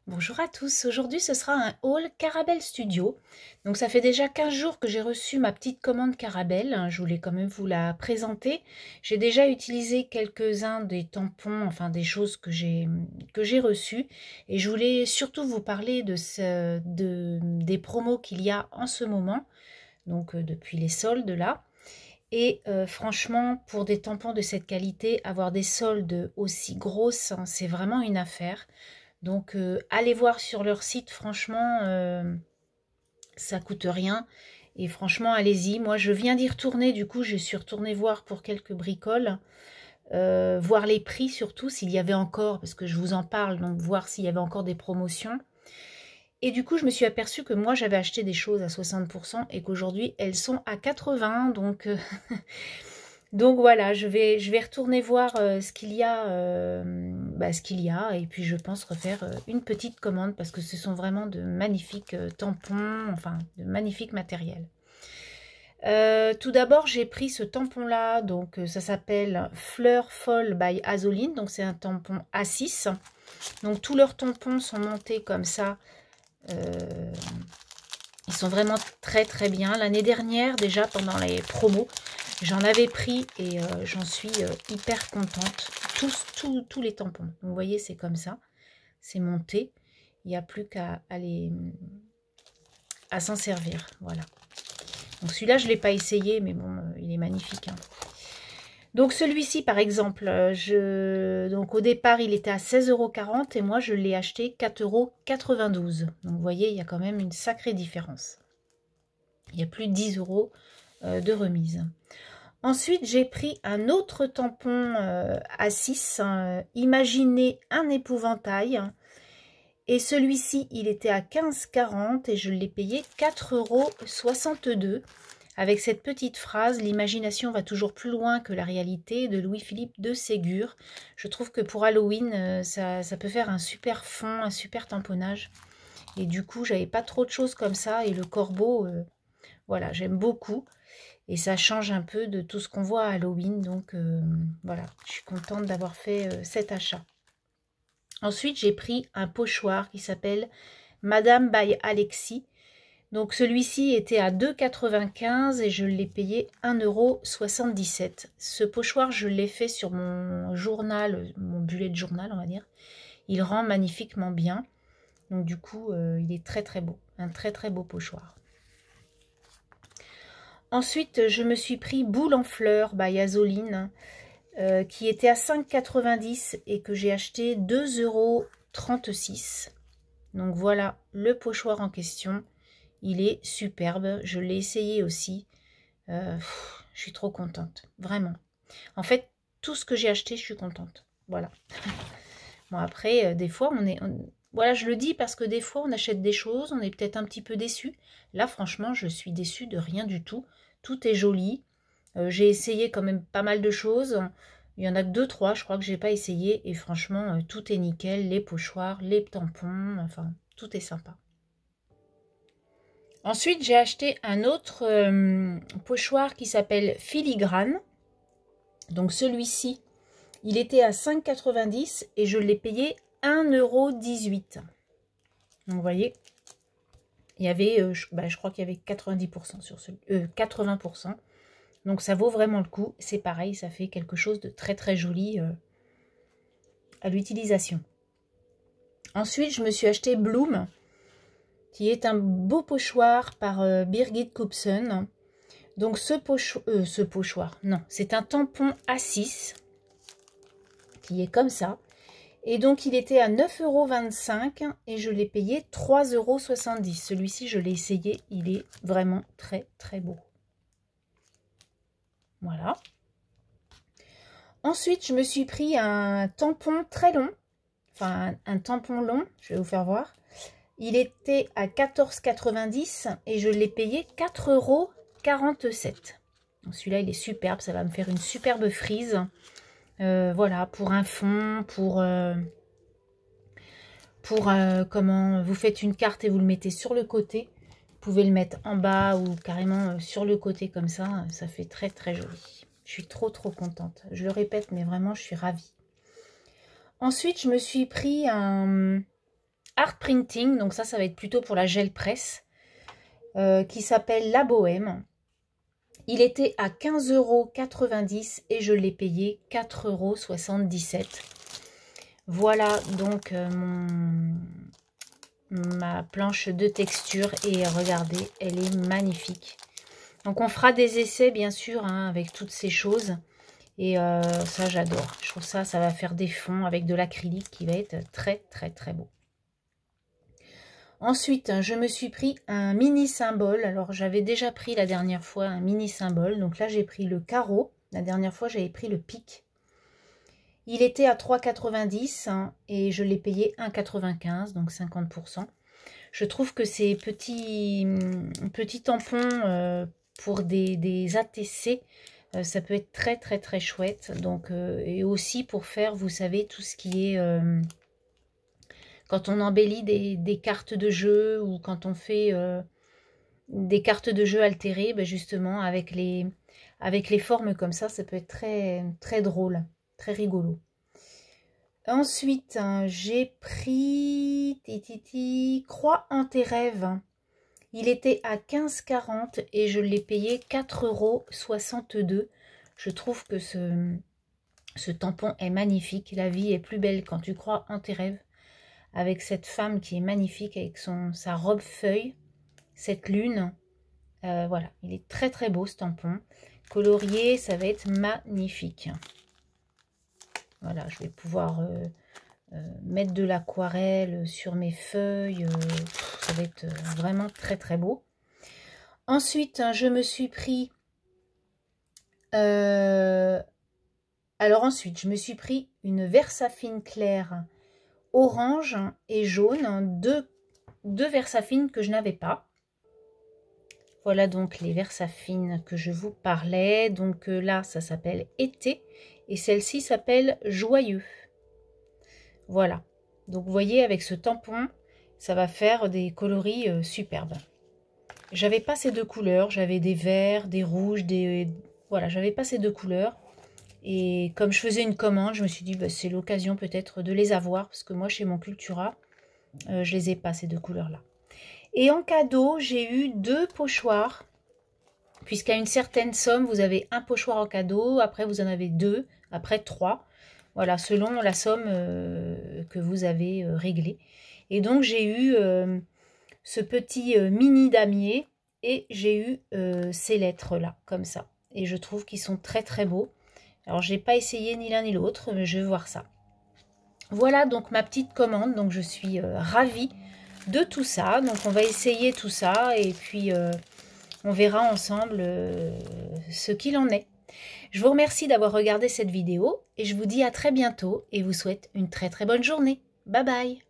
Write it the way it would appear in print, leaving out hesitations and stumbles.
Bonjour à tous, aujourd'hui ce sera un haul Carabelle Studio. Donc ça fait déjà 15 jours que j'ai reçu ma petite commande Carabelle, je voulais quand même vous la présenter. J'ai déjà utilisé quelques-uns des tampons, enfin des choses que j'ai reçues. Et je voulais surtout vous parler des promos qu'il y a en ce moment, donc depuis les soldes là. Et franchement, pour des tampons de cette qualité, avoir des soldes aussi grosses, hein, c'est vraiment une affaire. Donc, allez voir sur leur site, franchement, ça coûte rien. Et franchement, allez-y. Moi, je viens d'y retourner, du coup, je suis retournée voir pour quelques bricoles. Voir les prix surtout, s'il y avait encore, parce que je vous en parle, donc voir s'il y avait encore des promotions. Et du coup, je me suis aperçue que moi, j'avais acheté des choses à 60% et qu'aujourd'hui, elles sont à 80%. Donc, donc voilà, je vais retourner voir ce qu'il y a, et puis je pense refaire une petite commande parce que ce sont vraiment de magnifiques tampons, enfin de magnifiques matériels. Tout d'abord, j'ai pris ce tampon-là, donc ça s'appelle Fleur Folle by Azoline, donc c'est un tampon A6. Donc tous leurs tampons sont montés comme ça. Ils sont vraiment très très bien. L'année dernière, déjà pendant les promos, j'en avais pris et j'en suis hyper contente. Tous les tampons. Donc, vous voyez, c'est comme ça. C'est monté. Il n'y a plus qu'à aller à s'en servir. Voilà. Donc celui-là, je ne l'ai pas essayé, mais bon, il est magnifique. Hein. Donc celui-ci, par exemple, donc au départ, il était à 16,40 € et moi, je l'ai acheté 4,92 €. Donc vous voyez, il y a quand même une sacrée différence. Il y a plus de 10 € de remise. Ensuite, j'ai pris un autre tampon à 6, imaginez un épouvantail. Et celui-ci, il était à 15,40 € et je l'ai payé 4,62 € avec cette petite phrase « L'imagination va toujours plus loin que la réalité » de Louis-Philippe de Ségur. Je trouve que pour Halloween, ça peut faire un super fond, un super tamponnage. Et du coup, j'avais pas trop de choses comme ça. Et le corbeau, voilà, j'aime beaucoup. Et ça change un peu de tout ce qu'on voit à Halloween. Donc voilà, je suis contente d'avoir fait cet achat. Ensuite, j'ai pris un pochoir qui s'appelle Madame by Alexis. Donc celui-ci était à 2,95 € et je l'ai payé 1,77 €. Ce pochoir, je l'ai fait sur mon journal, mon bullet journal, on va dire. Il rend magnifiquement bien. Donc du coup, il est très très beau. Un très très beau pochoir. Ensuite, je me suis pris Boule en fleurs by Azoline, qui était à 5,90 € et que j'ai acheté 2,36 €. Donc voilà le pochoir en question. Il est superbe. Je l'ai essayé aussi. Je suis trop contente. Vraiment. En fait, tout ce que j'ai acheté, je suis contente. Voilà. Bon, après, des fois, voilà, je le dis parce que des fois, on achète des choses, on est peut-être un petit peu déçu. Là, franchement, je suis déçue de rien du tout. Tout est joli. J'ai essayé quand même pas mal de choses. Il y en a que 2-3, je crois que j'ai pas essayé. Et franchement, tout est nickel. Les pochoirs, les tampons, enfin, tout est sympa. Ensuite, j'ai acheté un autre pochoir qui s'appelle Filigrane. Donc celui-ci, il était à 5,90 € et je l'ai payé 1,18 €. Donc vous voyez, il y avait, je crois qu'il y avait 90% sur celui, 80%. Donc ça vaut vraiment le coup. C'est pareil, ça fait quelque chose de très très joli à l'utilisation. Ensuite, je me suis acheté Bloom, qui est un beau pochoir par Birgit Koopsen. Donc ce pochoir, non, c'est un tampon A6 qui est comme ça. Et donc il était à 9,25 € et je l'ai payé 3,70 €. Celui-ci, je l'ai essayé, il est vraiment très très beau. Voilà. Ensuite, je me suis pris un tampon très long, enfin un tampon long, je vais vous faire voir. Il était à 14,90 € et je l'ai payé 4,47 €. Donc celui-là, il est superbe, ça va me faire une superbe frise. Voilà, pour un fond, comment vous faites une carte et vous le mettez sur le côté. Vous pouvez le mettre en bas ou carrément sur le côté comme ça. Ça fait très très joli. Je suis trop trop contente. Je le répète, mais vraiment, je suis ravie. Ensuite, je me suis pris un Art Printing, donc ça va être plutôt pour la gel presse, qui s'appelle La Bohème. Il était à 15,90 € et je l'ai payé 4,77 €. Voilà donc ma planche de texture et regardez, elle est magnifique. Donc on fera des essais bien sûr hein, avec toutes ces choses et ça j'adore. Je trouve ça va faire des fonds avec de l'acrylique qui va être très très très beau. Ensuite je me suis pris un mini symbole. Alors j'avais déjà pris la dernière fois un mini symbole. Donc là j'ai pris le carreau. La dernière fois j'avais pris le pic. Il était à 3,90 € hein, et je l'ai payé 1,95 €, donc 50%. Je trouve que ces petits tampons pour des ATC, ça peut être très très très chouette. Donc, et aussi pour faire, vous savez, tout ce qui est... quand on embellit des cartes de jeu ou quand on fait des cartes de jeu altérées, ben justement avec les formes comme ça peut être très, très drôle. Très rigolo. Ensuite, j'ai pris Croix en tes rêves. Il était à 15,40 € et je l'ai payé 4,62 €. Je trouve que ce tampon est magnifique. La vie est plus belle quand tu crois en tes rêves. Avec cette femme qui est magnifique avec sa robe feuille, cette lune. Voilà, il est très très beau ce tampon. Colorié, ça va être magnifique. Voilà, je vais pouvoir mettre de l'aquarelle sur mes feuilles. Ça va être vraiment très très beau. Ensuite, je me suis pris... alors ensuite, je me suis pris une Versafine claire orange et jaune. Deux Versafines que je n'avais pas. Voilà donc les Versafines que je vous parlais. Donc là, ça s'appelle Été. Et celle-ci s'appelle Joyeux. Voilà. Donc vous voyez, avec ce tampon, ça va faire des coloris superbes. J'avais pas ces deux couleurs. J'avais des verts, des rouges, des... Voilà, j'avais pas ces deux couleurs. Et comme je faisais une commande, je me suis dit, bah, c'est l'occasion peut-être de les avoir. Parce que moi, chez mon Cultura, je les ai pas, ces deux couleurs-là. Et en cadeau, j'ai eu 2 pochoirs. Puisqu'à une certaine somme, vous avez un pochoir en cadeau. Après, vous en avez 2. Après, 3. Voilà, selon la somme que vous avez réglée. Et donc, j'ai eu ce petit mini damier. Et j'ai eu ces lettres-là, comme ça. Et je trouve qu'ils sont très, très beaux. Alors, j'ai pas essayé ni l'un ni l'autre, mais je vais voir ça. Voilà donc ma petite commande. Donc, je suis ravie de tout ça. Donc on va essayer tout ça et puis on verra ensemble ce qu'il en est. Je vous remercie d'avoir regardé cette vidéo et je vous dis à très bientôt et vous souhaite une très très bonne journée. Bye bye.